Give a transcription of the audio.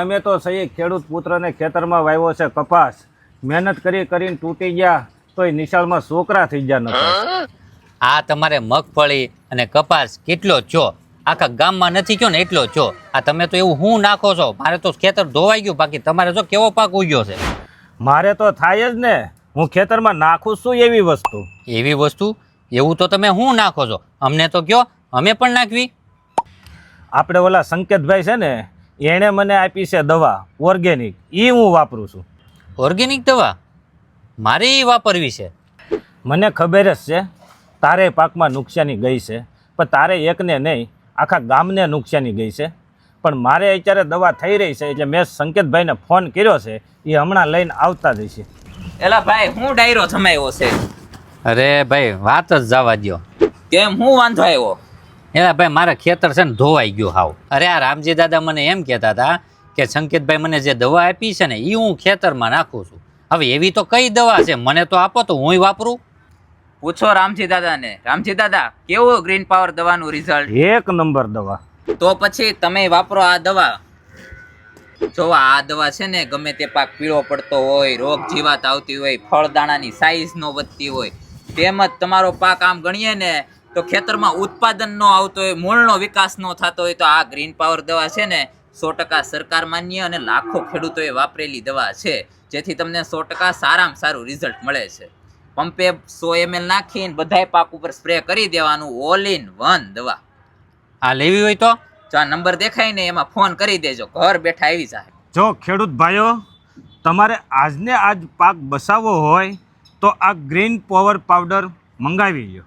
અમે તો સહી ખેડૂત પુત્રને ખેતરમાં વાવ્યો છે કપાસ, મહેનત કરી કરીને તૂટી ગયા તોય નિશાળમાં છોકરા થઈ ગયા નતા. આ તમારે મગફળી અને કપાસ કેટલો છો, આખા ગામમાં નથી કયો ને એટલો છો. આ તમે તો એવું હું નાખો છો, મારે તો ખેતર ધોવાઈ ગયું, બાકી તમારે જો કેવો પાક ઉગ્યો છે. મારે તો થાય જ ને, હું ખેતરમાં નાખું છું એવી વસ્તુ. એવી વસ્તુ? એવું તો તમે હું નાખો છો, અમને તો કયો, અમે પણ નાખવી. આપણે ઓલા સંકેતભાઈ છે ને, એણે મને આપી છે દવા ઓર્ગેનિક, એ હું વાપરું છું. ઓર્ગેનિક દવા મારે એ વાપરવી છે? મને ખબર જ છે તારે પાકમાં નુકસાની ગઈ છે, પણ તારે એકને નહીં આખા ગામને નુકસાની ગઈ છે. પણ મારે અત્યારે દવા થઈ રહી છે એટલે મેં સંકેતભાઈને ફોન કર્યો છે, એ હમણાં લઈને આવતા જ છે. એલા ભાઈ હું ડાયરો થમાયો છે. અરે ભાઈ વાત જ જવા દો. કેમ હું વાંધો આવ્યો? એલા ભાઈ મારા ખેતર છે ને ધોવાઈ ગયું હાવ. અરે આ રામજી દાદા મને એમ કહેતા હતા કે સંકેતભાઈ મને જે દવા આપી છે ને એ હું ખેતરમાં નાખું છું. હવે એવી તો કઈ દવા છે, મને તો આપો તો હું વાપરું. પૂછો રામજી દાદાને. રામજી દાદા કેવું ગ્રીન પાવર દવાનું રિઝલ્ટ? એક નંબર દવા. તો પછી તમે વાપરો આ દવા. જો આ દવા છે ને, ગમે તે પાક પીળો પડતો હોય, રોગ જીવાત આવતી હોય, ફળદાણાની સાઈઝ નો વધતી હોય, તેમજ તમારો પાક આમ ગણીએ ને તો ખેતરમાં ઉત્પાદન નો આવતો હોય, મૂળનો વિકાસ નો થતો હોય, તો આ ગ્રીન પાવર દવા છે ને 100% સરકાર માન્ય અને લાખો ખેડૂતોએ વાપરેલી દવા છે, જેથી તમને 100% સારામાં સારું રિઝલ્ટ મળે છે. પંપે 100 ml નાખીને બધાય પાક ઉપર સ્પ્રે કરી દેવાનું, ઓલ ઇન વન દવા. આ લેવી હોય તો આ નંબર દેખાય ને એમાં ફોન કરી દેજો, ઘર બેઠા આવી જાય. જો ખેડૂત ભાઈઓ તમારે આજને આજ પાક બસાવવો હોય તો આ ગ્રીન પાવર પાવડર મંગાવી લો.